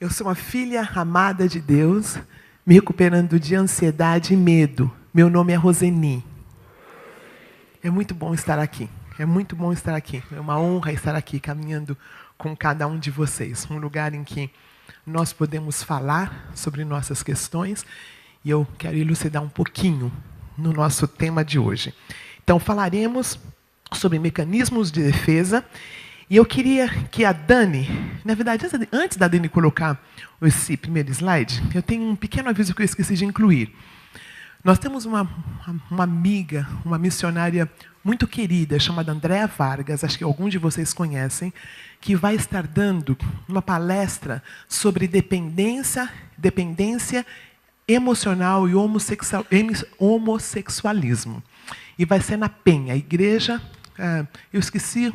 Eu sou uma filha amada de Deus, me recuperando de ansiedade e medo. Meu nome é Roseni. É muito bom estar aqui. É muito bom estar aqui. É uma honra estar aqui, caminhando com cada um de vocês. Um lugar em que nós podemos falar sobre nossas questões. E eu quero elucidar um pouquinho no nosso tema de hoje. Então, falaremos sobre mecanismos de defesa. E eu queria que a Dani, na verdade, antes da Dani colocar esse primeiro slide, eu tenho um pequeno aviso que eu esqueci de incluir. Nós temos uma amiga, uma missionária muito querida, chamada Andréa Vargas, acho que alguns de vocês conhecem, que vai estar dando uma palestra sobre dependência emocional e homossexualismo. E vai ser na Penha, a igreja... eu esqueci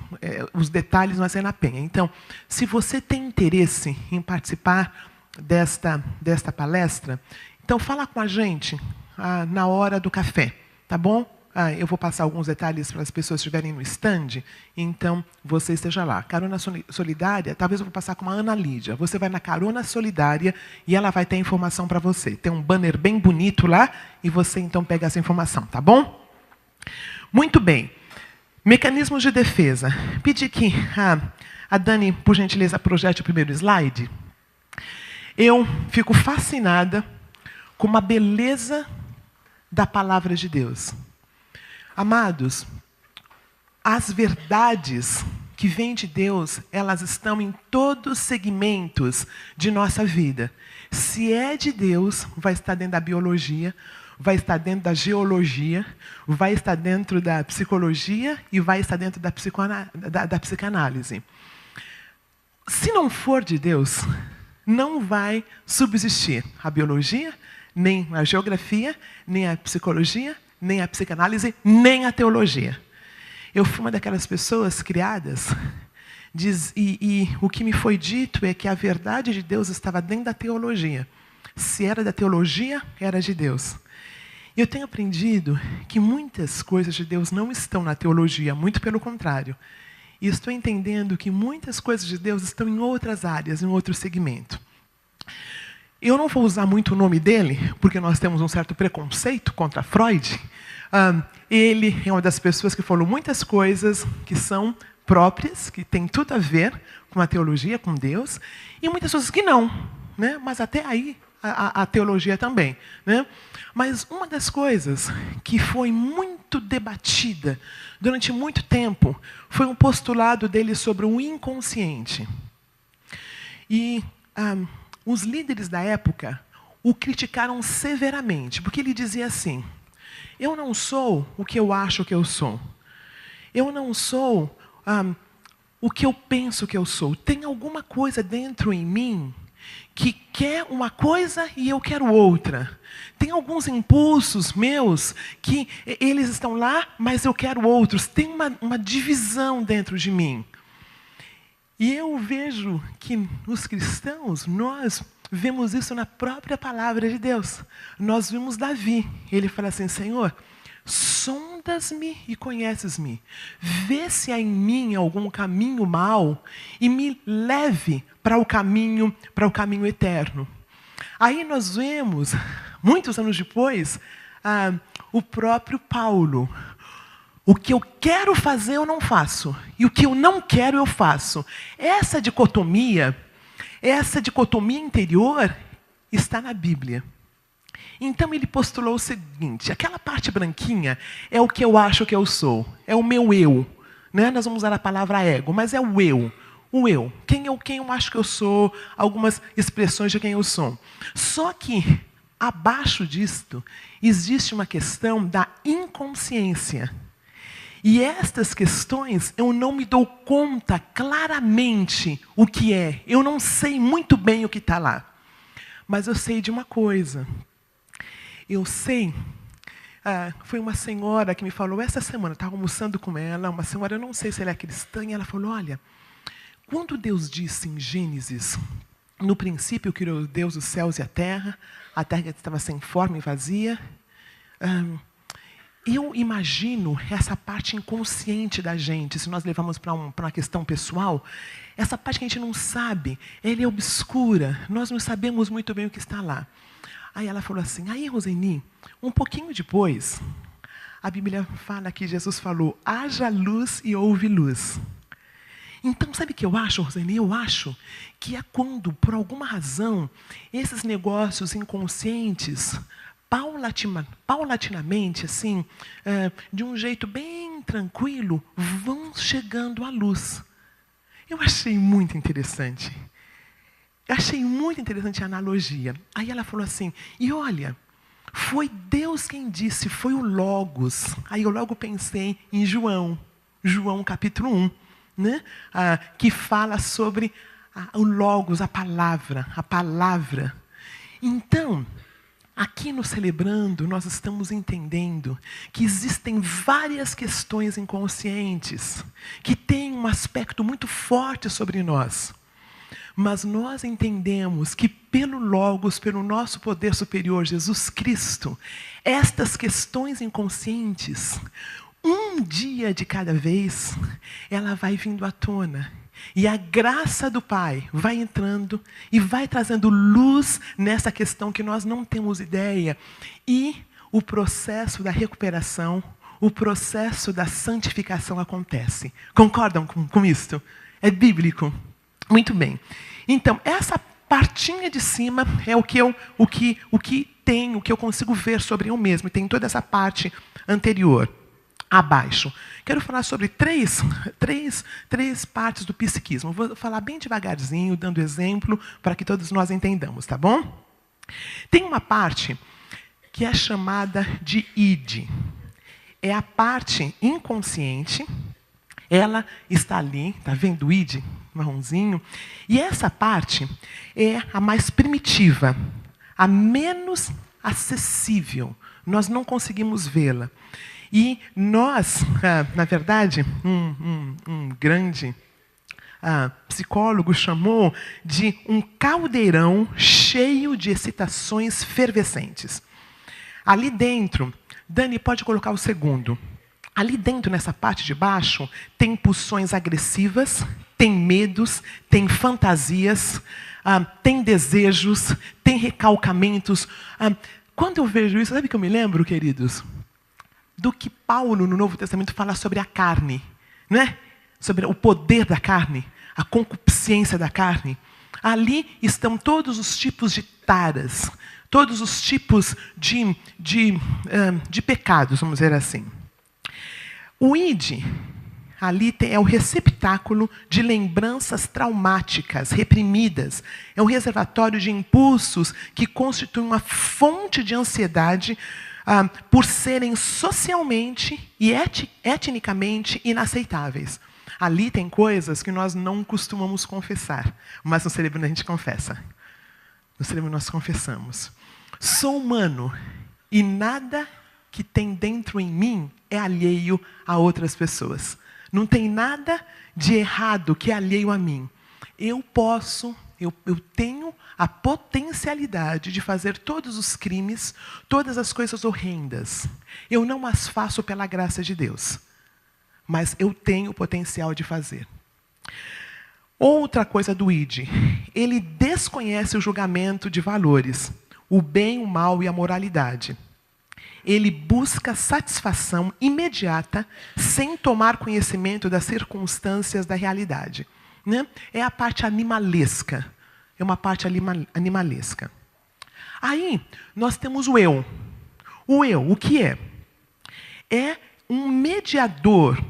os detalhes, mas é na Penha. Então, se você tem interesse em participar desta palestra, então fala com a gente na hora do café, tá bom? Eu vou passar alguns detalhes para as pessoas que estiverem no stand, então você esteja lá. Carona Solidária, talvez eu vou passar com a Ana Lídia. Você vai na Carona Solidária e ela vai ter informação para você. Tem um banner bem bonito lá e você então pega essa informação, tá bom? Muito bem. Mecanismos de defesa. Pedi que a Dani, por gentileza, projete o primeiro slide. Eu fico fascinada com a beleza da palavra de Deus. Amados, as verdades que vêm de Deus, elas estão em todos os segmentos de nossa vida. Se é de Deus, vai estar dentro da biologia, vai estar dentro da geologia, vai estar dentro da psicologia e vai estar dentro da psicanálise. Se não for de Deus, não vai subsistir a biologia, nem a geografia, nem a psicologia, nem a psicanálise, nem a teologia. Eu fui uma daquelas pessoas criadas, e o que me foi dito é que a verdade de Deus estava dentro da teologia. Se era da teologia, era de Deus. Eu tenho aprendido que muitas coisas de Deus não estão na teologia, muito pelo contrário. E estou entendendo que muitas coisas de Deus estão em outras áreas, em outro segmento. Eu não vou usar muito o nome dele, porque nós temos um certo preconceito contra Freud. Ele é uma das pessoas que falou muitas coisas que são próprias, que têm tudo a ver com a teologia, com Deus, e muitas coisas que não, né? Mas até aí a teologia também, né? Mas uma das coisas que foi muito debatida durante muito tempo foi um postulado dele sobre o inconsciente. E os líderes da época o criticaram severamente, porque ele dizia assim: eu não sou o que eu acho que eu sou. Eu não sou o que eu penso que eu sou. Tem alguma coisa dentro em mim que quer uma coisa e eu quero outra. Tem alguns impulsos meus que eles estão lá, mas eu quero outros. Tem uma divisão dentro de mim. E eu vejo que os cristãos, nós vemos isso na própria palavra de Deus. Nós vimos Davi. Ele fala assim: Senhor, sondas-me e conheces-me. Vê se há em mim algum caminho mau e me leve para o caminho eterno. Aí nós vemos, muitos anos depois, o próprio Paulo. O que eu quero fazer eu não faço, e o que eu não quero eu faço. Essa dicotomia interior está na Bíblia. Então ele postulou o seguinte: aquela parte branquinha é o que eu acho que eu sou, é o meu eu. Né? Nós vamos usar a palavra ego, mas é o eu. O eu. Quem eu acho que eu sou, algumas expressões de quem eu sou. Só que, abaixo disto, existe uma questão da inconsciência. E estas questões eu não me dou conta claramente o que é. Eu não sei muito bem o que está lá. Mas eu sei de uma coisa. Eu sei, foi uma senhora que me falou essa semana, eu estava almoçando com ela, uma senhora, eu não sei se ela é cristã, e ela falou: olha, quando Deus disse em Gênesis, no princípio criou Deus os céus e a terra estava sem forma e vazia, eu imagino essa parte inconsciente da gente, se nós levamos para uma questão pessoal, essa parte que a gente não sabe, ela é obscura, nós não sabemos muito bem o que está lá. Aí ela falou assim, aí Roseni, um pouquinho depois, a Bíblia fala que Jesus falou, haja luz e houve luz. Então, sabe o que eu acho, Roseni? Eu acho que é quando, por alguma razão, esses negócios inconscientes, paulatinamente, assim, de um jeito bem tranquilo, vão chegando à luz. Eu achei muito interessante. Achei muito interessante a analogia. Aí ela falou assim, e olha, foi Deus quem disse, foi o Logos. Aí eu logo pensei em João capítulo 1, né? Que fala sobre o Logos, a palavra. Então, aqui no Celebrando, nós estamos entendendo que existem várias questões inconscientes, que têm um aspecto muito forte sobre nós. Mas nós entendemos que pelo Logos, pelo nosso poder superior, Jesus Cristo, estas questões inconscientes, um dia de cada vez, ela vai vindo à tona. E a graça do Pai vai entrando e vai trazendo luz nessa questão que nós não temos ideia. E o processo da recuperação, o processo da santificação acontece. Concordam com isso? É bíblico? Muito bem. Então, essa partinha de cima é o que eu consigo ver sobre eu mesmo. E tem toda essa parte anterior, abaixo. Quero falar sobre três partes do psiquismo. Vou falar bem devagarzinho, dando exemplo, para que todos nós entendamos, tá bom? Tem uma parte que é chamada de id. É a parte inconsciente. Ela está ali, tá vendo o id? Marronzinho. E essa parte é a mais primitiva, a menos acessível. Nós não conseguimos vê-la. E nós, na verdade, um grande psicólogo chamou de um caldeirão cheio de excitações fervescentes. Ali dentro, Dani, pode colocar o segundo. Ali dentro, nessa parte de baixo, tem pulsões agressivas, tem medos, tem fantasias, tem desejos, tem recalcamentos. Quando eu vejo isso, sabe o que eu me lembro, queridos? Do que Paulo, no Novo Testamento, fala sobre a carne, não é? Sobre o poder da carne, a concupiscência da carne. Ali estão todos os tipos de taras, todos os tipos de pecados, vamos dizer assim. O id, ali é o receptáculo de lembranças traumáticas, reprimidas. É um reservatório de impulsos que constitui uma fonte de ansiedade por serem socialmente e etnicamente inaceitáveis. Ali tem coisas que nós não costumamos confessar, mas no Celebrando a gente confessa. No Celebrando nós confessamos. Sou humano e nada que tem dentro em mim é alheio a outras pessoas. Não tem nada de errado que é alheio a mim. Eu tenho a potencialidade de fazer todos os crimes, todas as coisas horrendas. Eu não as faço pela graça de Deus, mas eu tenho o potencial de fazer. Outra coisa do id, ele desconhece o julgamento de valores, o bem, o mal e a moralidade. Ele busca satisfação imediata, sem tomar conhecimento das circunstâncias da realidade. Né? É a parte animalesca. É uma parte animalesca. Aí, nós temos o eu. O eu, o que é? É um mediador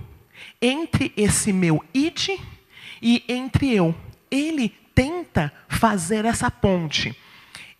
entre esse meu id e entre eu. Ele tenta fazer essa ponte.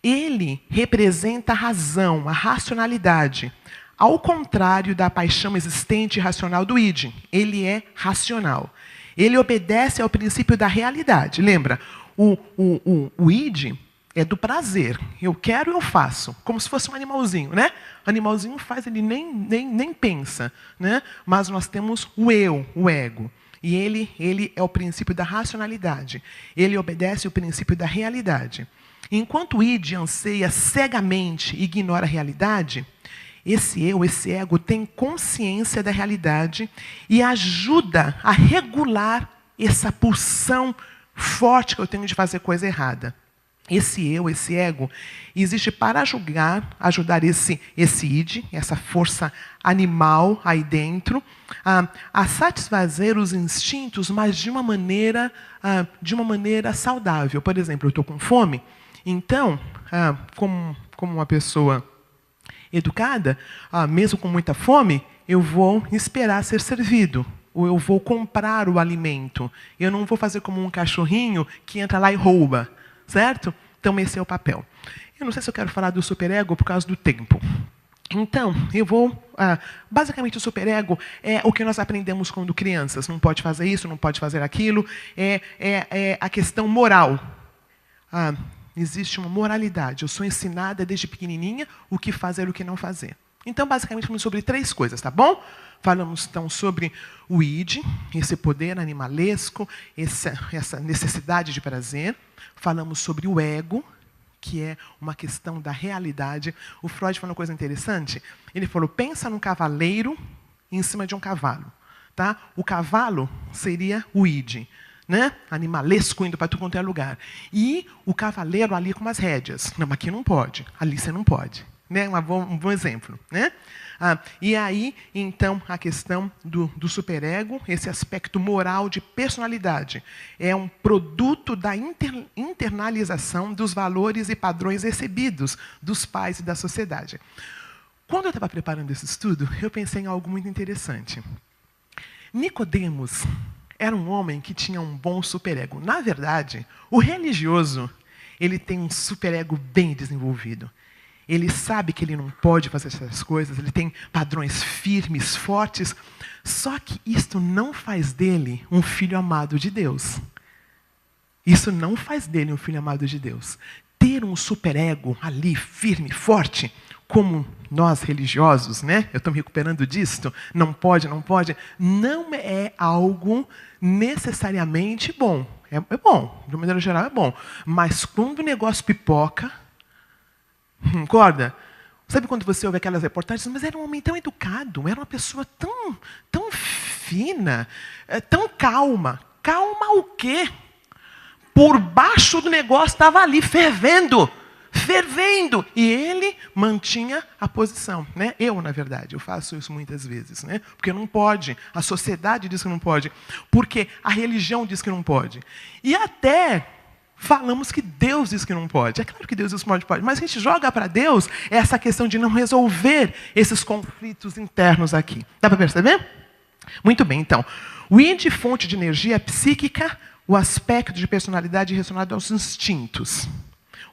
Ele representa a razão, a racionalidade. Ao contrário da paixão existente e racional do id. Ele é racional. Ele obedece ao princípio da realidade. Lembra? O id é do prazer. Eu quero, eu faço. Como se fosse um animalzinho, né? O animalzinho faz, ele nem pensa. Né? Mas nós temos o eu, o ego. E ele é o princípio da racionalidade. Ele obedece ao princípio da realidade. Enquanto o id anseia cegamente e ignora a realidade, esse eu, esse ego, tem consciência da realidade e ajuda a regular essa pulsão forte que eu tenho de fazer coisa errada. Esse eu, esse ego, existe para ajudar esse id, essa força animal aí dentro, a satisfazer os instintos, mas de uma maneira saudável. Por exemplo, eu estou com fome, então, como uma pessoa educada, mesmo com muita fome, eu vou esperar ser servido. Ou eu vou comprar o alimento. Eu não vou fazer como um cachorrinho que entra lá e rouba. Certo? Então, esse é o papel. Eu não sei se eu quero falar do superego por causa do tempo. Então, eu vou... basicamente, o superego é o que nós aprendemos quando crianças. Não pode fazer isso, não pode fazer aquilo. É a questão moral. Existe uma moralidade. Eu sou ensinada desde pequenininha o que fazer e o que não fazer. Então, basicamente, falamos sobre 3 coisas, tá bom? Falamos, então, sobre o id, esse poder animalesco, essa necessidade de prazer. Falamos sobre o ego, que é uma questão da realidade. O Freud falou uma coisa interessante. Ele falou, pensa num cavaleiro em cima de um cavalo. Tá? O cavalo seria o id, né? Animalesco, indo para tudo quanto é lugar. E o cavaleiro ali com umas rédeas. Não, aqui não pode, ali você não pode. Né? Um bom exemplo. Né? E aí, então, a questão do superego, esse aspecto moral de personalidade, é um produto da internalização dos valores e padrões recebidos dos pais e da sociedade. Quando eu estava preparando esse estudo, eu pensei em algo muito interessante. Nicodemos era um homem que tinha um bom superego. Na verdade, o religioso, ele tem um superego bem desenvolvido. Ele sabe que ele não pode fazer essas coisas, ele tem padrões firmes, fortes, só que isto não faz dele um filho amado de Deus. Isso não faz dele um filho amado de Deus. Ter um superego ali, firme, forte, como nós religiosos, né? Eu estou me recuperando disto, não pode, não é algo necessariamente bom. É bom, de uma maneira geral é bom. Mas quando o negócio pipoca, concorda? Sabe quando você ouve aquelas reportagens? Mas era um homem tão educado, era uma pessoa tão fina, tão calma. Calma o quê? Por baixo do negócio estava ali, fervendo. E ele mantinha a posição. Né? Eu, na verdade, eu faço isso muitas vezes. Né? Porque não pode. A sociedade diz que não pode. Porque a religião diz que não pode. E até falamos que Deus diz que não pode. É claro que Deus diz que pode. Mas a gente joga para Deus essa questão de não resolver esses conflitos internos aqui. Dá para perceber? Muito bem, então. O id, fonte de energia psíquica, o aspecto de personalidade relacionado aos instintos.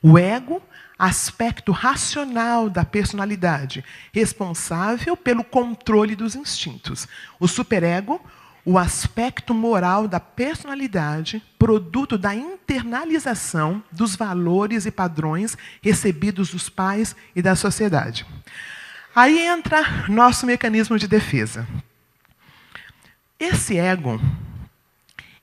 O ego, aspecto racional da personalidade, responsável pelo controle dos instintos. O superego, o aspecto moral da personalidade, produto da internalização dos valores e padrões recebidos dos pais e da sociedade. Aí entra nosso mecanismo de defesa. Esse ego,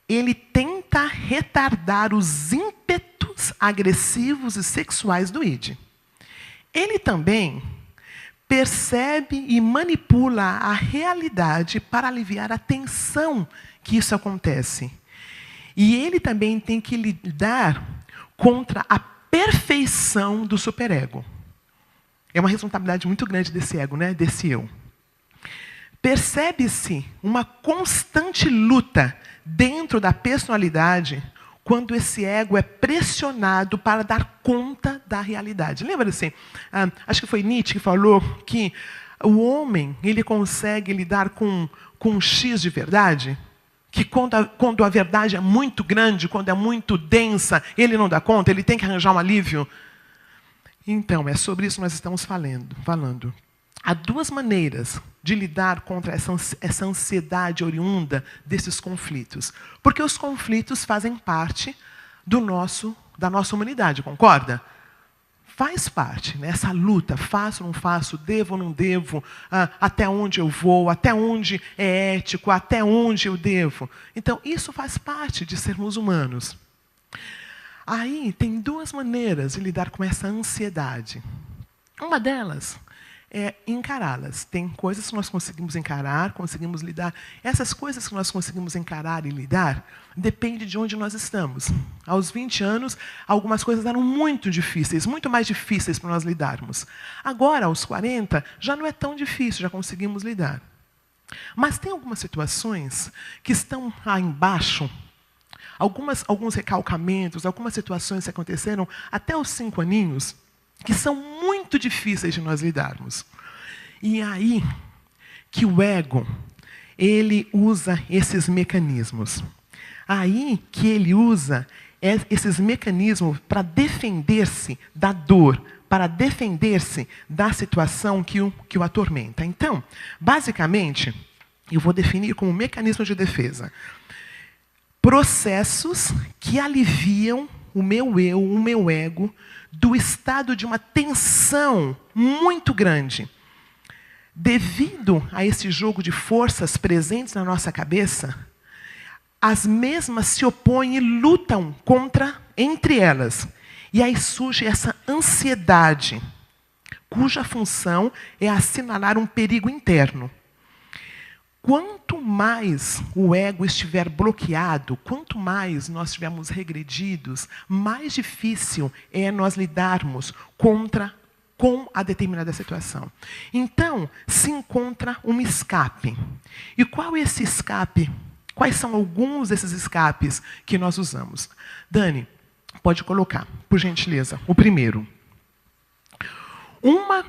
ele tenta retardar os ímpetos agressivos e sexuais do id. Ele também percebe e manipula a realidade para aliviar a tensão que isso acontece. E ele também tem que lidar contra a perfeição do superego. É uma responsabilidade muito grande desse ego, né? Desse eu. Percebe-se uma constante luta dentro da personalidade quando esse ego é pressionado para dar conta da realidade. Lembra-se? Acho que foi Nietzsche que falou que o homem ele consegue lidar com um X de verdade, que quando a verdade é muito grande, quando é muito densa, ele não dá conta, ele tem que arranjar um alívio. Então, é sobre isso que nós estamos falando. Há 2 maneiras de lidar contra essa ansiedade oriunda desses conflitos. Porque os conflitos fazem parte da nossa humanidade, concorda? Faz parte, né? Essa luta, faço ou não faço, devo ou não devo, até onde eu vou, até onde é ético, até onde eu devo. Então, isso faz parte de sermos humanos. Aí, tem 2 maneiras de lidar com essa ansiedade. Uma delas é encará-las. Tem coisas que nós conseguimos encarar, conseguimos lidar. Essas coisas que nós conseguimos encarar e lidar, depende de onde nós estamos. Aos 20 anos, algumas coisas eram muito difíceis, muito mais difíceis para nós lidarmos. Agora, aos 40, já não é tão difícil, já conseguimos lidar. Mas tem algumas situações que estão lá embaixo, alguns recalcamentos, algumas situações que aconteceram até os 5 aninhos, que são muito difíceis de nós lidarmos. E é aí que o ego, ele usa esses mecanismos. Aí que ele usa esses mecanismos para defender-se da dor, para defender-se da situação que o atormenta. Então, basicamente, eu vou definir como mecanismo de defesa processos que aliviam o meu eu, o meu ego, do estado de uma tensão muito grande. Devido a esse jogo de forças presentes na nossa cabeça, as mesmas se opõem e lutam entre elas. E aí surge essa ansiedade, cuja função é assinalar um perigo interno. Quanto mais o ego estiver bloqueado, quanto mais nós estivermos regredidos, mais difícil é nós lidarmos com a determinada situação. Então, se encontra um escape. E qual é esse escape? Quais são alguns desses escapes que nós usamos? Dani, pode colocar, por gentileza, o primeiro. Uma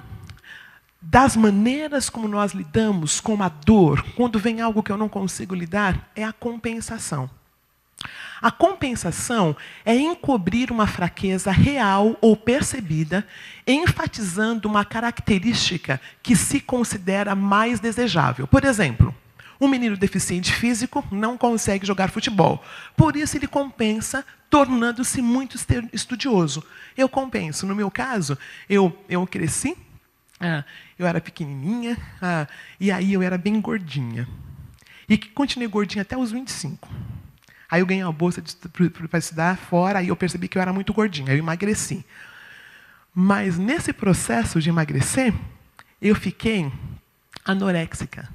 das maneiras como nós lidamos com a dor, quando vem algo que eu não consigo lidar, é a compensação. A compensação é encobrir uma fraqueza real ou percebida, enfatizando uma característica que se considera mais desejável. Por exemplo, um menino deficiente físico não consegue jogar futebol. Por isso ele compensa, tornando-se muito estudioso. Eu compenso. No meu caso, eu cresci, eu era pequenininha, e aí eu era bem gordinha. E continuei gordinha até os 25. Aí eu ganhei uma bolsa para estudar fora, aí eu percebi que eu era muito gordinha, aí eu emagreci. Mas nesse processo de emagrecer, eu fiquei anoréxica.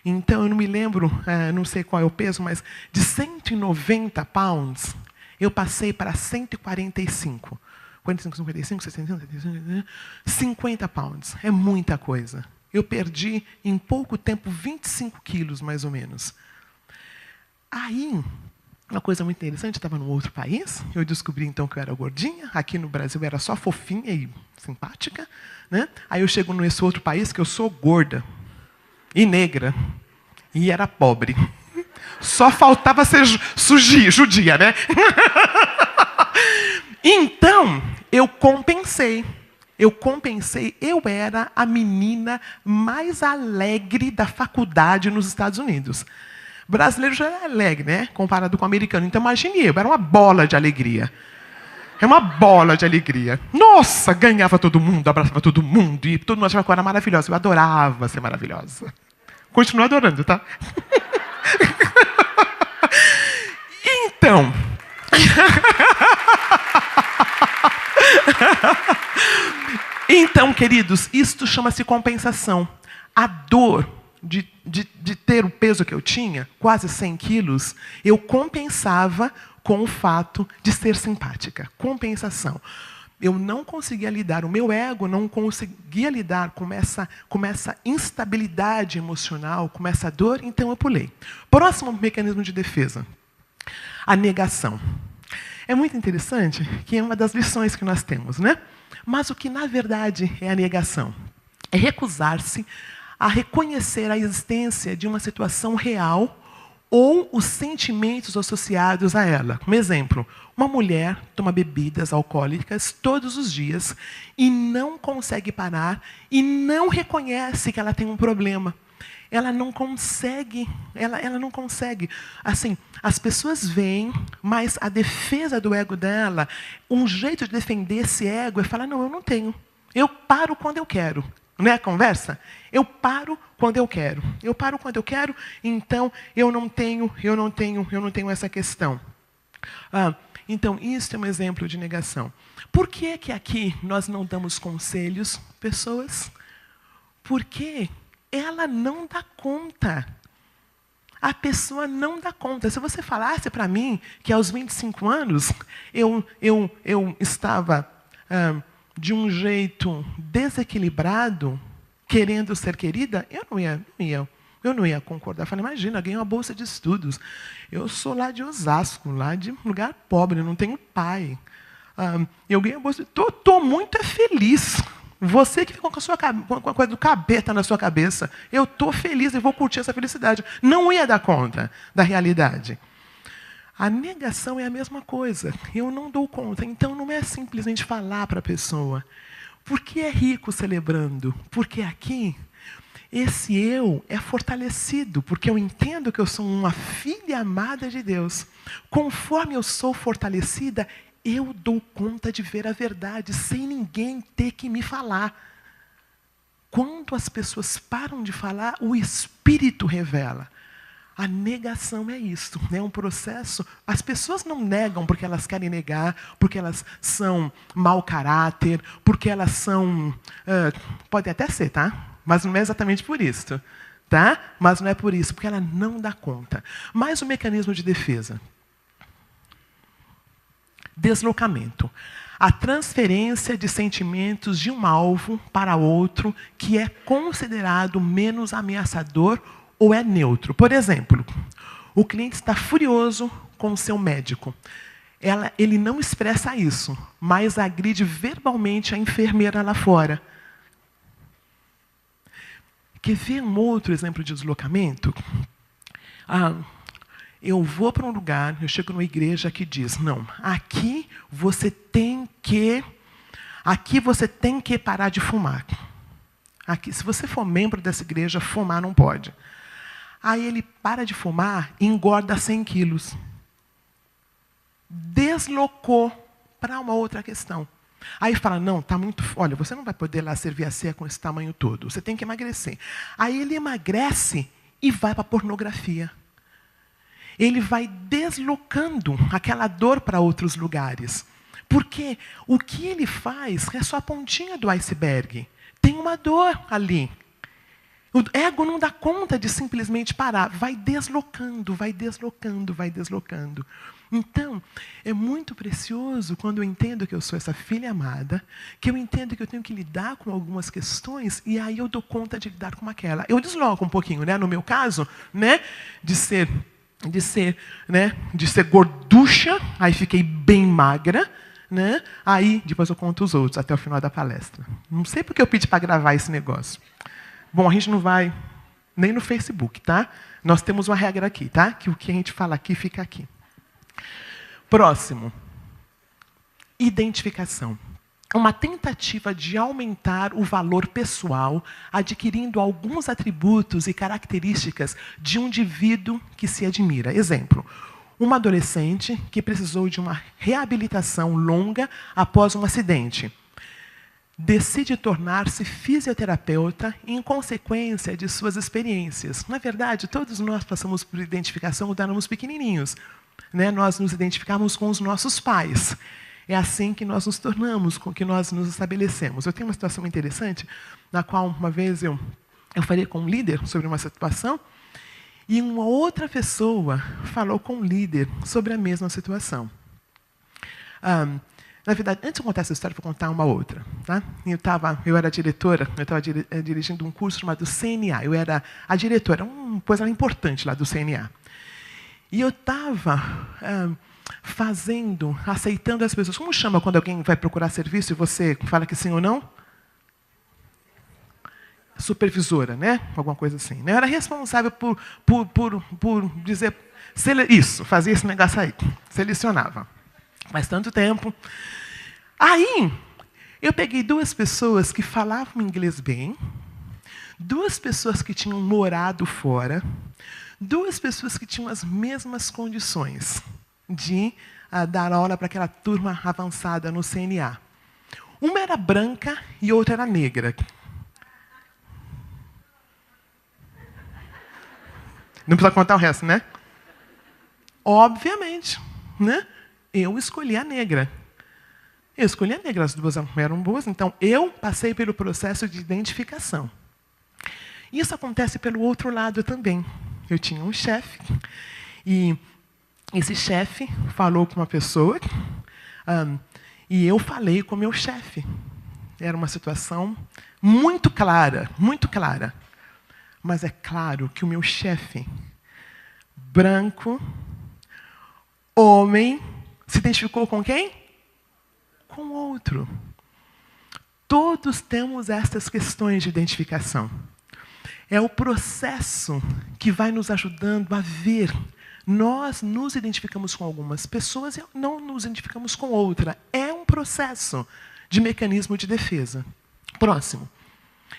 Então eu não me lembro, não sei qual é o peso, mas de 190 pounds, eu passei para 145. 45, 55, 65, 75, 50 pounds. É muita coisa. Eu perdi, em pouco tempo, 25 quilos, mais ou menos. Aí, uma coisa muito interessante, eu estava num outro país, eu descobri, então, que eu era gordinha. Aqui no Brasil, eu era só fofinha e simpática. Né? Aí eu chego nesse outro país, que eu sou gorda e negra. E era pobre. Só faltava ser judia, né? Então, eu compensei. Eu era a menina mais alegre da faculdade nos Estados Unidos. Brasileiro já é alegre, né? Comparado com o americano. Então, imagine eu era uma bola de alegria. É uma bola de alegria. Nossa, ganhava todo mundo, abraçava todo mundo, e todo mundo achava que eu era maravilhosa. Eu adorava ser maravilhosa. Continuo adorando, tá? Então... Então, queridos, isto chama-se compensação. A dor de ter o peso que eu tinha, quase 100 quilos, eu compensava com o fato de ser simpática. Compensação. Eu não conseguia lidar, o meu ego não conseguia lidar com essa instabilidade emocional, com essa dor, então eu pulei. Próximo mecanismo de defesa, a negação. É muito interessante que é uma das lições que nós temos, né? Mas o que, na verdade, é a negação? É recusar-se a reconhecer a existência de uma situação real ou os sentimentos associados a ela. Um exemplo, uma mulher toma bebidas alcoólicas todos os dias e não consegue parar e não reconhece que ela tem um problema. Ela não consegue, ela não consegue. Assim, as pessoas veem, mas a defesa do ego dela, um jeito de defender esse ego é falar, não, eu não tenho. Eu paro quando eu quero. Não é a conversa? Eu paro quando eu quero. Eu paro quando eu quero, então eu não tenho essa questão. Então, isso é um exemplo de negação. Por que aqui nós não damos conselhos, pessoas? Porque ela não dá conta. A pessoa não dá conta. Se você falasse para mim que aos 25 anos eu estava de um jeito desequilibrado, querendo ser querida, eu não ia concordar. Eu falei, imagina, ganhei uma bolsa de estudos. Eu sou lá de Osasco, lá de um lugar pobre, não tenho pai. Eu ganhei a bolsa. Estou muito feliz. Você que ficou com a coisa do capeta na sua cabeça. Eu estou feliz e vou curtir essa felicidade. Não ia dar conta da realidade. A negação é a mesma coisa. Eu não dou conta. Então, não é simplesmente falar para a pessoa. Por que é rico celebrando? Porque aqui, esse eu é fortalecido. Porque eu entendo que eu sou uma filha amada de Deus. Conforme eu sou fortalecida, eu dou conta de ver a verdade sem ninguém ter que me falar. Quando as pessoas param de falar, o Espírito revela. A negação é isso, é um processo. As pessoas não negam porque elas querem negar, porque elas são mau caráter, porque elas são... pode até ser, tá? Mas não é exatamente por isso. Tá? Mas não é por isso, porque ela não dá conta. Mais um mecanismo de defesa. Deslocamento. A transferência de sentimentos de um alvo para outro que é considerado menos ameaçador ou é neutro. Por exemplo, o cliente está furioso com o seu médico. Ele não expressa isso, mas agride verbalmente a enfermeira lá fora. Quer ver um outro exemplo de deslocamento? Eu vou para um lugar, eu chego numa igreja que diz, não, aqui você tem que parar de fumar. Aqui, se você for membro dessa igreja, fumar não pode. Aí ele para de fumar e engorda 100 quilos. Deslocou para uma outra questão. Aí fala, não, tá muito... Olha, você não vai poder lá servir a ceia com esse tamanho todo. Você tem que emagrecer. Aí ele emagrece e vai para a pornografia. Ele vai deslocando aquela dor para outros lugares. Porque o que ele faz é só a pontinha do iceberg. Tem uma dor ali. O ego não dá conta de simplesmente parar. Vai deslocando, vai deslocando, vai deslocando. Então, é muito precioso quando eu entendo que eu sou essa filha amada, que eu entendo que eu tenho que lidar com algumas questões, e aí eu dou conta de lidar com aquela. Eu desloco um pouquinho, né? No meu caso, né? De ser gorducha, aí fiquei bem magra, né? Aí, depois eu conto os outros, até o final da palestra. Não sei porque eu pedi para gravar esse negócio. Bom, a gente não vai nem no Facebook, tá? Nós temos uma regra aqui, tá? Que o que a gente fala aqui, fica aqui. Próximo. Identificação. Uma tentativa de aumentar o valor pessoal, adquirindo alguns atributos e características de um indivíduo que se admira. Exemplo, uma adolescente que precisou de uma reabilitação longa após um acidente. Decide tornar-se fisioterapeuta em consequência de suas experiências. Na verdade, todos nós passamos por identificação quando éramos pequenininhos. Né? Nós nos identificamos com os nossos pais. É assim que nós nos tornamos, com que nós nos estabelecemos. Eu tenho uma situação interessante, na qual uma vez eu falei com um líder sobre uma situação, e uma outra pessoa falou com um líder sobre a mesma situação. Na verdade, antes de contar essa história, vou contar uma outra. Tá? Eu era diretora, eu estava dirigindo um curso chamado CNA. Eu era a diretora, uma coisa importante lá do CNA. E eu estava aceitando as pessoas. Como chama quando alguém vai procurar serviço e você fala que sim ou não? Supervisora, né? Alguma coisa assim. Eu era responsável por dizer... Isso, fazia esse negócio aí. Selecionava. Faz tanto tempo. Aí, eu peguei 2 pessoas que falavam inglês bem, 2 pessoas que tinham morado fora, 2 pessoas que tinham as mesmas condições de dar aula para aquela turma avançada no CNA. Uma era branca e outra era negra. Não precisa contar o resto, né? Obviamente, né? Eu escolhi a negra. Eu escolhi a negra, as 2 eram boas, então eu passei pelo processo de identificação. Isso acontece pelo outro lado também. Eu tinha um chefe, e esse chefe falou com uma pessoa, e eu falei com o meu chefe. Era uma situação muito clara, muito clara. Mas é claro que o meu chefe, branco, homem, se identificou com quem? Com o outro. Todos temos essas questões de identificação. É o processo que vai nos ajudando a ver. Nós nos identificamos com algumas pessoas e não nos identificamos com outra. É um processo de mecanismo de defesa. Próximo.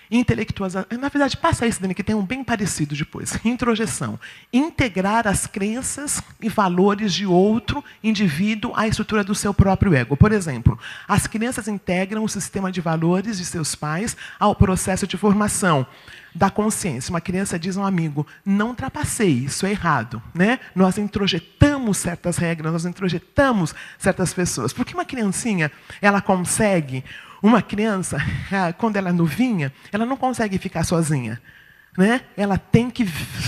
Intelectualização. Na verdade, passa isso, Dani, que tem um bem parecido depois. Introjeção. Integrar as crenças e valores de outro indivíduo à estrutura do seu próprio ego. Por exemplo, as crianças integram o sistema de valores de seus pais ao processo de formação da consciência. Uma criança diz a um amigo, não trapaceie, isso é errado. Né? Nós introjetamos certas regras, nós introjetamos certas pessoas. Porque uma criancinha, ela consegue... Uma criança, quando ela é novinha, ela não consegue ficar sozinha. Né? Ela tem que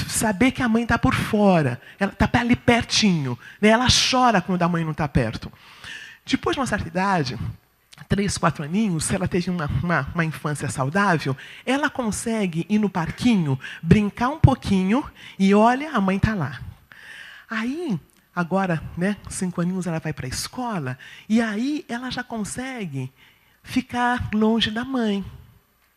saber que a mãe está por fora. Ela está ali pertinho. Né? Ela chora quando a mãe não está perto. Depois de uma certa idade, 3, 4 aninhos, se ela teve uma infância saudável, ela consegue ir no parquinho, brincar um pouquinho e olha, a mãe está lá. Aí, agora, né, 5 aninhos, ela vai para a escola e aí ela já consegue ficar longe da mãe.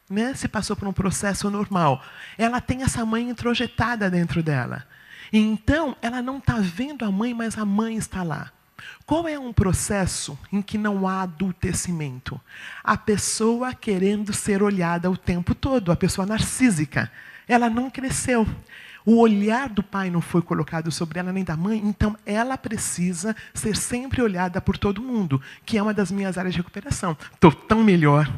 Né? Se passou por um processo normal. Ela tem essa mãe introjetada dentro dela. Então, ela não está vendo a mãe, mas a mãe está lá. Qual é um processo em que não há adultecimento? A pessoa querendo ser olhada o tempo todo, a pessoa narcísica. Ela não cresceu. O olhar do pai não foi colocado sobre ela, nem da mãe, então ela precisa ser sempre olhada por todo mundo, que é uma das minhas áreas de recuperação. Estou tão melhor.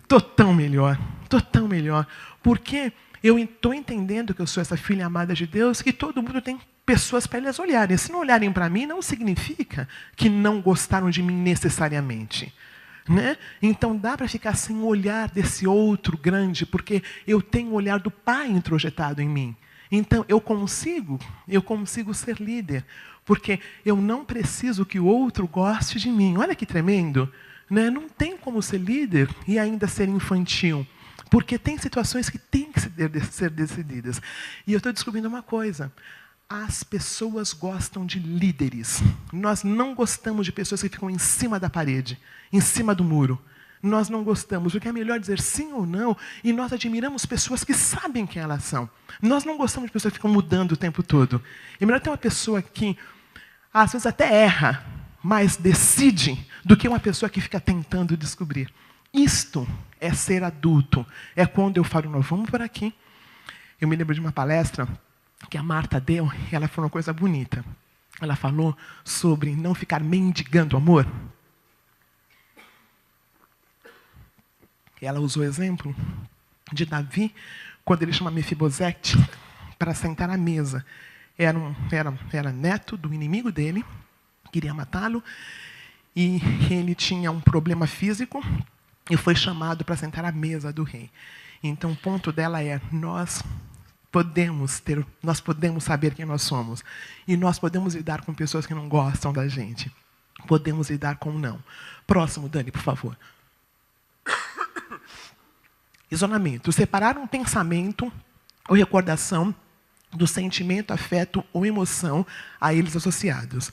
Estou tão melhor. Estou tão melhor. Porque eu estou entendendo que eu sou essa filha amada de Deus, que todo mundo tem pessoas para eles olharem. Se não olharem para mim, não significa que não gostaram de mim necessariamente. Né? Então dá para ficar sem o olhar desse outro grande, porque eu tenho o olhar do Pai introjetado em mim. Então eu consigo ser líder, porque eu não preciso que o outro goste de mim. Olha que tremendo. Né? Não tem como ser líder e ainda ser infantil, porque tem situações que têm que ser decididas. E eu estou descobrindo uma coisa. As pessoas gostam de líderes. Nós não gostamos de pessoas que ficam em cima da parede, em cima do muro. Nós não gostamos, porque é melhor dizer sim ou não, e nós admiramos pessoas que sabem quem elas são. Nós não gostamos de pessoas que ficam mudando o tempo todo. É melhor ter uma pessoa que, às vezes, até erra, mas decide, do que uma pessoa que fica tentando descobrir. Isto é ser adulto. É quando eu falo, nós vamos por aqui. Eu me lembro de uma palestra que a Marta deu, e ela falou uma coisa bonita. Ela falou sobre não ficar mendigando amor. E ela usou o exemplo de Davi, quando ele chama Mefibosete para sentar à mesa. Era neto do inimigo dele, queria matá-lo, e ele tinha um problema físico, e foi chamado para sentar à mesa do rei. Então o ponto dela é, nós podemos saber quem nós somos. E nós podemos lidar com pessoas que não gostam da gente. Podemos lidar com não. Próximo, Dani, por favor. Isolamento. Separar um pensamento ou recordação do sentimento, afeto ou emoção a eles associados.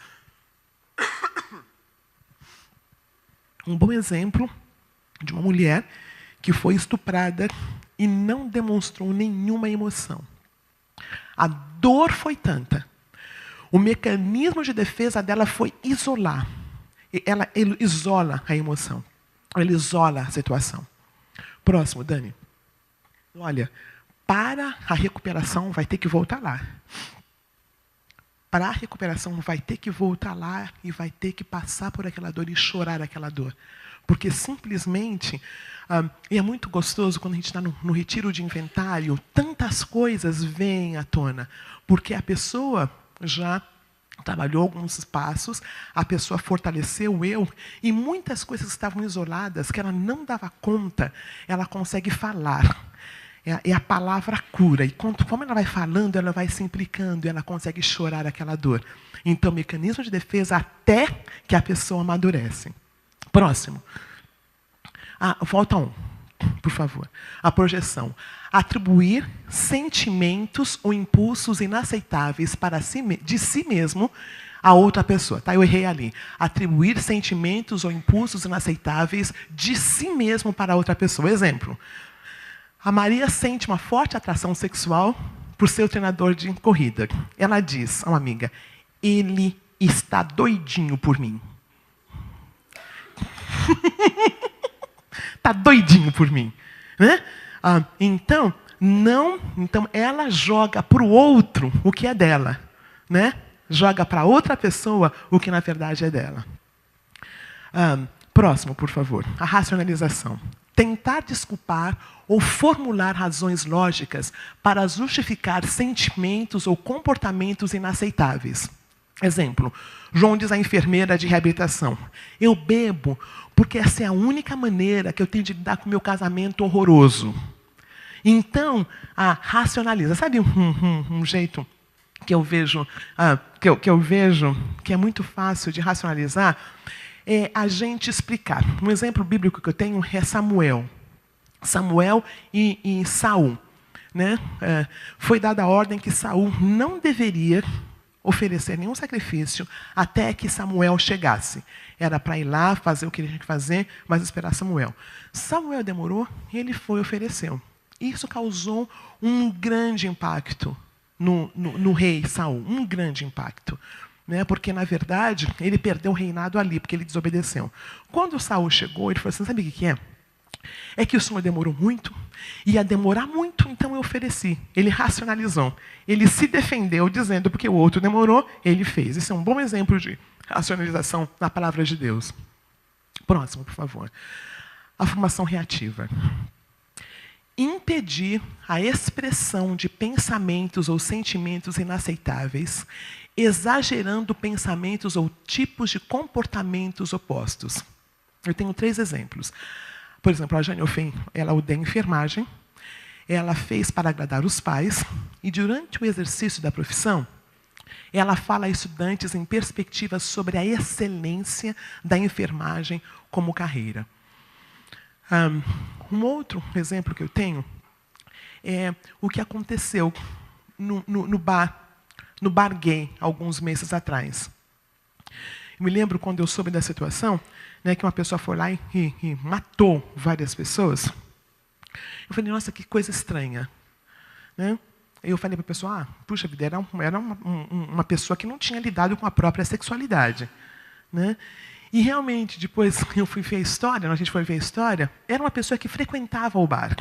Um bom exemplo de uma mulher que foi estuprada e não demonstrou nenhuma emoção. A dor foi tanta. O mecanismo de defesa dela foi isolar. Ele isola a emoção. Ele isola a situação. Próximo, Dani. Olha, para a recuperação vai ter que voltar lá. Para a recuperação vai ter que voltar lá e vai ter que passar por aquela dor e chorar aquela dor. Porque simplesmente, e é muito gostoso quando a gente está no retiro de inventário, tantas coisas vêm à tona. Porque a pessoa já trabalhou alguns passos, a pessoa fortaleceu o eu, e muitas coisas que estavam isoladas, que ela não dava conta, ela consegue falar. É a palavra cura. E como ela vai falando, ela vai se implicando, ela consegue chorar aquela dor. Então, mecanismo de defesa até que a pessoa amadurece. Próximo. Falta um, por favor. A projeção. Atribuir sentimentos ou impulsos inaceitáveis de si mesmo a outra pessoa. Tá? Eu errei ali. Atribuir sentimentos ou impulsos inaceitáveis de si mesmo para outra pessoa. Exemplo. A Maria sente uma forte atração sexual por seu treinador de corrida. Ela diz a uma amiga, ele está doidinho por mim. Está doidinho por mim. Né? Então ela joga para o outro o que é dela. Né? Joga para outra pessoa o que na verdade é dela. Próximo, por favor. A racionalização. Tentar desculpar ou formular razões lógicas para justificar sentimentos ou comportamentos inaceitáveis. Exemplo, João diz à enfermeira de reabilitação, eu bebo porque essa é a única maneira que eu tenho de lidar com o meu casamento horroroso. Então, racionaliza. Sabe um jeito que eu vejo, que é muito fácil de racionalizar? É a gente explicar. Um exemplo bíblico que eu tenho é Samuel. Samuel e Saul. Né? Foi dada a ordem que Saul não deveria oferecer nenhum sacrifício até que Samuel chegasse. Era para ir lá, fazer o que ele tinha que fazer, mas esperar Samuel. Samuel demorou e ele foi e ofereceu. Isso causou um grande impacto no rei Saul. Um grande impacto. Né? Porque, na verdade, ele perdeu o reinado ali, porque ele desobedeceu. Quando Saul chegou, ele falou assim, sabe o que é? É que o Senhor demorou muito, ia demorar muito, então eu ofereci. Ele racionalizou. Ele se defendeu, dizendo, porque o outro demorou, ele fez. Esse é um bom exemplo de racionalização na palavra de Deus. Próximo, por favor. A formação reativa. Impedir a expressão de pensamentos ou sentimentos inaceitáveis, exagerando pensamentos ou tipos de comportamentos opostos. Eu tenho 3 exemplos. Por exemplo, a Jane Ofen, ela odeia enfermagem, ela fez para agradar os pais, e durante o exercício da profissão, ela fala a estudantes em perspectivas sobre a excelência da enfermagem como carreira. Um outro exemplo que eu tenho é o que aconteceu no bar gay, alguns meses atrás. Eu me lembro quando eu soube da situação, né, que uma pessoa foi lá e matou várias pessoas. Eu falei, nossa, que coisa estranha. Né? Eu falei para a pessoa, puxa vida, era uma pessoa que não tinha lidado com a própria sexualidade. Né? E realmente, depois eu fui ver a história, a gente foi ver a história, era uma pessoa que frequentava o bar.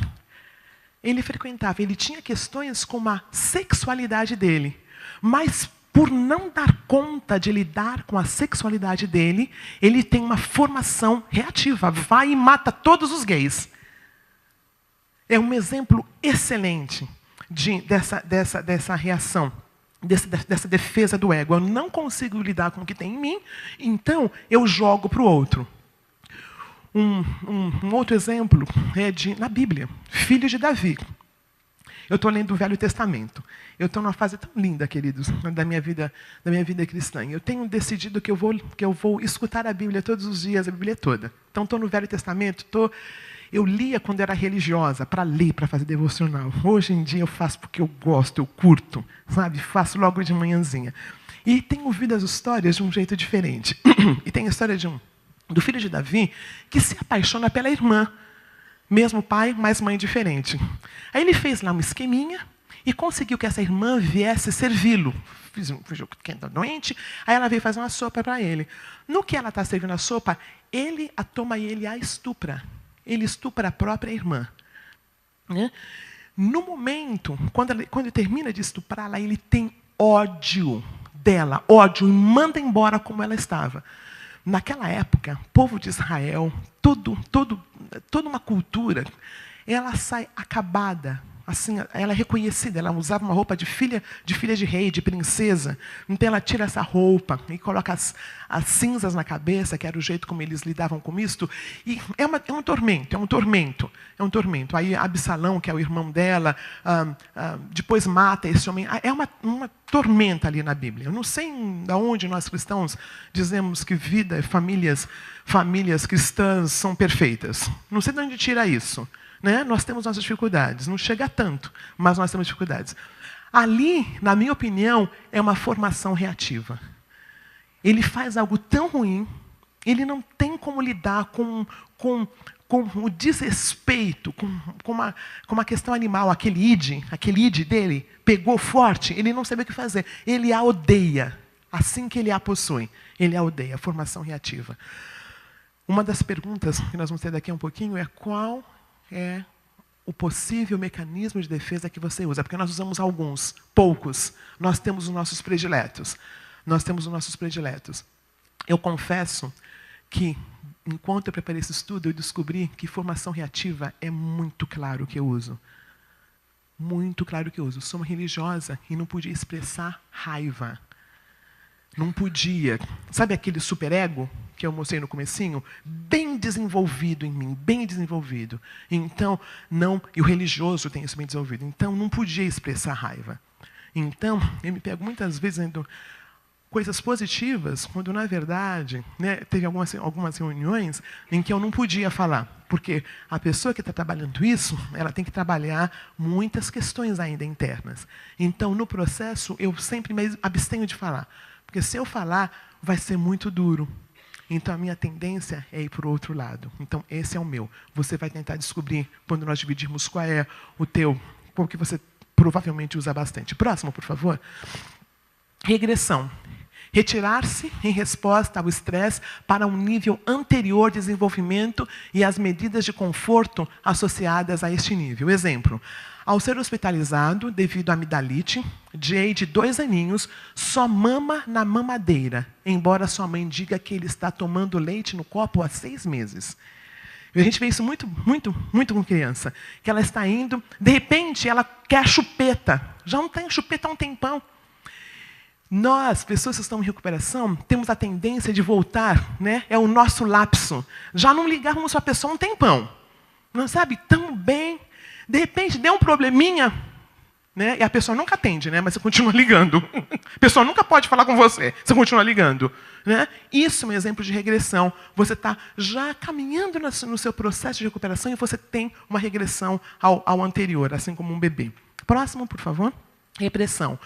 Ele frequentava, ele tinha questões com a sexualidade dele, mas por não dar conta de lidar com a sexualidade dele, ele tem uma formação reativa, vai e mata todos os gays. É um exemplo excelente dessa reação, dessa defesa do ego. Eu não consigo lidar com o que tem em mim, então eu jogo para o outro. Um outro exemplo é na Bíblia, filho de Davi. Eu estou lendo o Velho Testamento. Eu estou numa fase tão linda, queridos, da minha vida cristã. Eu tenho decidido que eu vou escutar a Bíblia todos os dias, a Bíblia toda. Então, estou no Velho Testamento. Eu lia quando era religiosa, para ler, para fazer devocional. Hoje em dia eu faço porque eu gosto, eu curto, sabe? Faço logo de manhãzinha. E tenho ouvido as histórias de um jeito diferente. E tem a história do filho de Davi que se apaixona pela irmã. Mesmo pai, mas mãe diferente. Aí ele fez lá um esqueminha e conseguiu que essa irmã viesse servi-lo. Fingiu que estava doente, aí ela veio fazer uma sopa para ele. No que ela está servindo a sopa, ele a toma e ele a estupra. Ele estupra a própria irmã. Né? No momento, quando ele termina de estuprá-la, ele tem ódio dela, ódio, e manda embora como ela estava. Naquela época, o povo de Israel, toda uma cultura, ela sai acabada assim, ela é reconhecida, ela usava uma roupa de filha de rei, de princesa. Então ela tira essa roupa e coloca as cinzas na cabeça, que era o jeito como eles lidavam com isto, e é um tormento, é um tormento, é um tormento. Aí Absalão, que é o irmão dela, depois mata esse homem. É uma tormenta ali na Bíblia. Eu não sei de onde nós cristãos dizemos que vida, famílias cristãs são perfeitas. Não sei de onde tira isso. Né? Nós temos nossas dificuldades, não chega a tanto, mas nós temos dificuldades. Ali, na minha opinião, é uma formação reativa. Ele faz algo tão ruim, ele não tem como lidar com o desrespeito, com uma questão animal, aquele id dele, pegou forte, ele não sabe o que fazer. Ele a odeia, assim que ele a possui. Ele a odeia, formação reativa. Uma das perguntas que nós vamos ter daqui a um pouquinho é qual é o possível mecanismo de defesa que você usa. Porque nós usamos alguns, poucos. Nós temos os nossos prediletos. Eu confesso que, enquanto eu preparei esse estudo, eu descobri que formação reativa é muito claro que eu uso. Muito claro que eu uso. Sou uma religiosa e não podia expressar raiva. Não podia. Sabe aquele superego que eu mostrei no comecinho? Bem desenvolvido em mim, bem desenvolvido. Então, e o religioso tem isso bem desenvolvido. Então, não podia expressar raiva. Então, eu me pego muitas vezes dizendo coisas positivas, quando, na verdade, né, teve algumas reuniões em que eu não podia falar. Porque a pessoa que está trabalhando isso, ela tem que trabalhar muitas questões ainda internas. Então, no processo, eu sempre me abstenho de falar. Porque se eu falar, vai ser muito duro. Então, a minha tendência é ir para o outro lado. Então, esse é o meu. Você vai tentar descobrir, quando nós dividirmos, qual é o teu, qual que você provavelmente usa bastante. Próximo, por favor. Regressão. Retirar-se em resposta ao estresse para um nível anterior de desenvolvimento e as medidas de conforto associadas a este nível. Exemplo. Ao ser hospitalizado devido à amidalite, Jay, de 2 aninhos, só mama na mamadeira, embora sua mãe diga que ele está tomando leite no copo há 6 meses. E a gente vê isso muito com criança. Que ela está indo, de repente, ela quer a chupeta. Já não tem chupeta há um tempão. Nós, pessoas que estão em recuperação, temos a tendência de voltar, né? É o nosso lapso. Já não ligávamos para a pessoa há um tempão. Não sabe? Tão bem. De repente, deu um probleminha, né? E a pessoa nunca atende, né? Mas você continua ligando. A pessoa nunca pode falar com você, você continua ligando. Né? Isso é um exemplo de regressão. Você está já caminhando no seu processo de recuperação e você tem uma regressão ao anterior, assim como um bebê. Próximo, por favor. Repressão.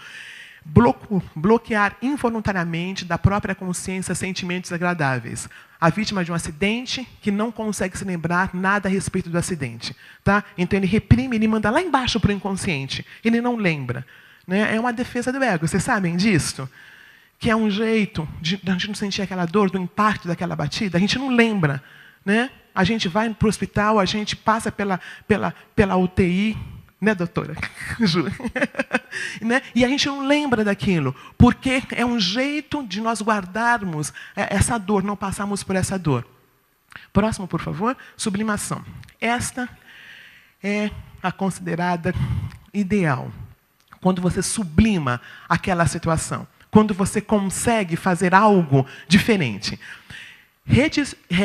Bloquear involuntariamente da própria consciência sentimentos agradáveis. A vítima de um acidente que não consegue se lembrar nada a respeito do acidente. Tá? Então ele reprime, ele manda lá embaixo para o inconsciente. Ele não lembra. Né? É uma defesa do ego, vocês sabem disso? Que é um jeito de a gente não sentir aquela dor do impacto daquela batida. A gente não lembra. Né? A gente vai para o hospital, a gente passa pela UTI, né, doutora? Né? E a gente não lembra daquilo, porque é um jeito de nós guardarmos essa dor, não passarmos por essa dor. Próximo, por favor. Sublimação. Esta é a considerada ideal. Quando você sublima aquela situação. Quando você consegue fazer algo diferente.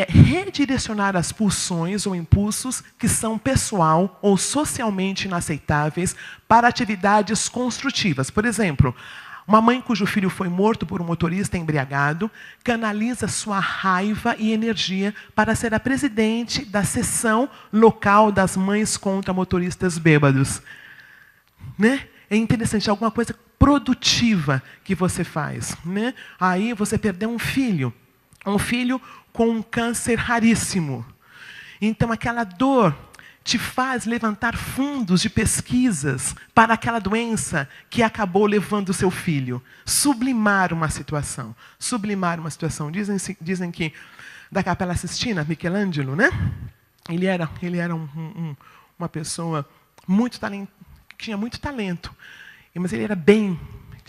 Redirecionar as pulsões ou impulsos que são pessoal ou socialmente inaceitáveis para atividades construtivas. Por exemplo, uma mãe cujo filho foi morto por um motorista embriagado canaliza sua raiva e energia para ser a presidente da seção local das mães contra motoristas bêbados. Né? É interessante, alguma coisa produtiva que você faz. Né? Aí você perdeu um filho com um câncer raríssimo. Então, aquela dor te faz levantar fundos de pesquisas para aquela doença que acabou levando o seu filho. Sublimar uma situação. Sublimar uma situação. Dizem que, da Capela Sistina, Michelangelo, né? Ele era uma pessoa que tinha muito talento. Mas ele era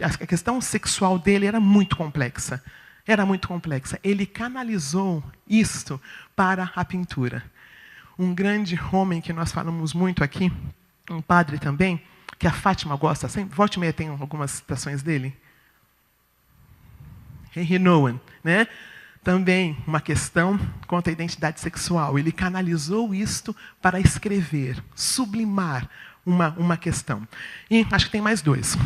a questão sexual dele era muito complexa. Era muito complexa. Ele canalizou isto para a pintura. Um grande homem que nós falamos muito aqui, um padre também, que a Fátima gosta sempre, volta e meia tem algumas citações dele. Henry Nouwen, né? Também uma questão quanto à identidade sexual. Ele canalizou isto para escrever, sublimar uma questão. E acho que tem mais dois.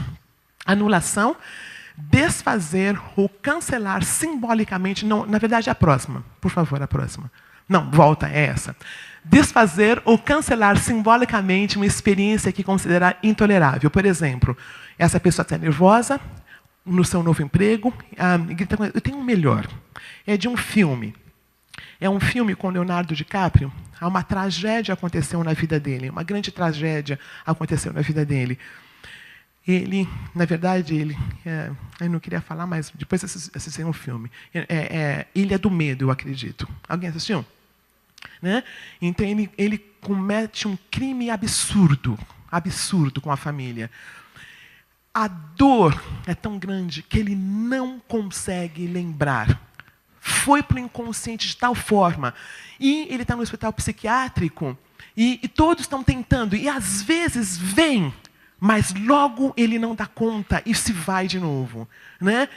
Anulação, desfazer ou cancelar simbolicamente, não, na verdade é a próxima, por favor, a próxima. Não, volta, é essa. Desfazer ou cancelar simbolicamente uma experiência que considerar intolerável. Por exemplo, essa pessoa está nervosa no seu novo emprego, e grita com ele, eu tenho um melhor. É de um filme. É um filme com Leonardo DiCaprio. Uma tragédia aconteceu na vida dele, uma grande tragédia aconteceu na vida dele. Ele, na verdade, eu não queria falar, mas depois assisti um filme. Ilha do Medo, eu acredito. Alguém assistiu? Né? Então, ele comete um crime absurdo com a família. A dor é tão grande que ele não consegue lembrar. Foi para o inconsciente de tal forma. E ele está no hospital psiquiátrico, e todos estão tentando, e às vezes vem, mas logo ele não dá conta e se vai de novo. Né?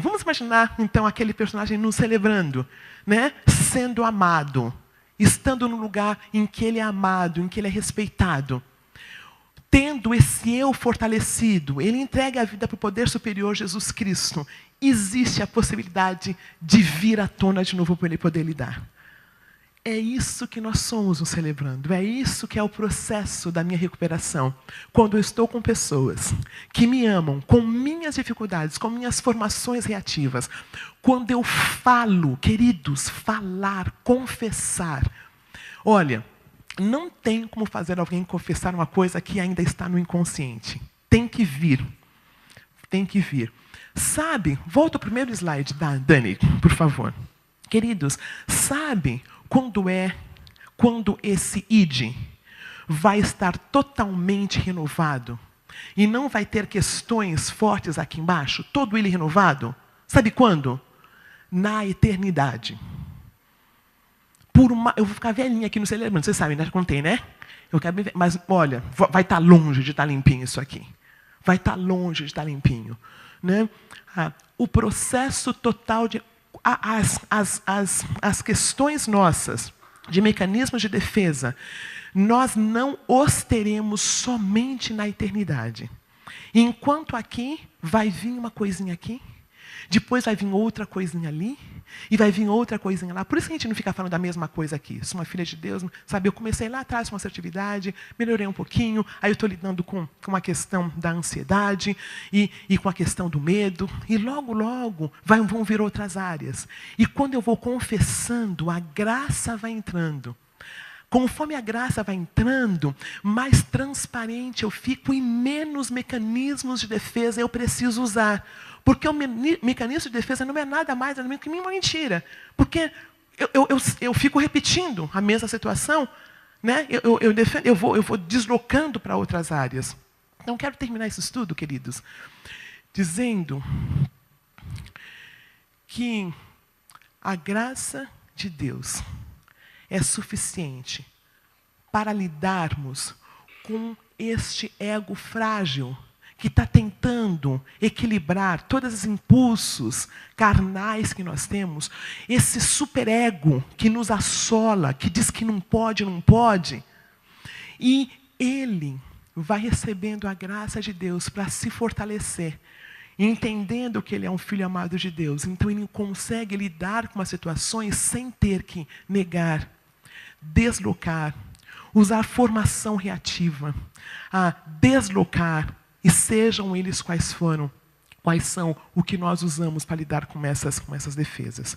Vamos imaginar, então, aquele personagem nos celebrando, né? Sendo amado, estando no lugar em que ele é amado, em que ele é respeitado. Tendo esse eu fortalecido, ele entrega a vida para o poder superior Jesus Cristo. Existe a possibilidade de vir à tona de novo para ele poder lidar. É isso que nós somos nos celebrando. É isso que é o processo da minha recuperação. Quando eu estou com pessoas que me amam, com minhas dificuldades, com minhas formações reativas. Quando eu falo, queridos, falar, confessar. Olha, não tem como fazer alguém confessar uma coisa que ainda está no inconsciente. Tem que vir. Tem que vir. Sabe, volta ao primeiro slide da Dani, por favor. Queridos, sabe quando esse id vai estar totalmente renovado e não vai ter questões fortes aqui embaixo, todo ele renovado? Sabe quando? Na eternidade. Eu vou ficar velhinha aqui no celebrando, vocês sabem, já contei, né? Mas, olha, vai estar longe de estar limpinho isso aqui. Vai estar longe de estar limpinho. Né? O processo total de... As questões nossas, de mecanismos de defesa, nós não os teremos somente na eternidade. Enquanto aqui, vai vir uma coisinha aqui, depois vai vir outra coisinha ali, e vai vir outra coisinha lá. Por isso que a gente não fica falando da mesma coisa aqui. Sou uma filha de Deus, sabe? Eu comecei lá atrás com assertividade, melhorei um pouquinho, aí eu estou lidando com a questão da ansiedade e com a questão do medo, e logo, logo vão vir outras áreas. E quando eu vou confessando, a graça vai entrando. Conforme a graça vai entrando, mais transparente eu fico e menos mecanismos de defesa eu preciso usar. Porque o mecanismo de defesa não é nada mais nada menos que uma mentira. Porque eu fico repetindo a mesma situação, né? Eu vou deslocando para outras áreas. Então, quero terminar esse estudo, queridos, dizendo que a graça de Deus é suficiente para lidarmos com este ego frágil que está tentando equilibrar todos os impulsos carnais que nós temos, esse superego que nos assola, que diz que não pode, e ele vai recebendo a graça de Deus para se fortalecer, entendendo que ele é um filho amado de Deus. Então ele consegue lidar com as situações sem ter que negar, deslocar, usar formação reativa, deslocar, e sejam eles quais são o que nós usamos para lidar com essas defesas.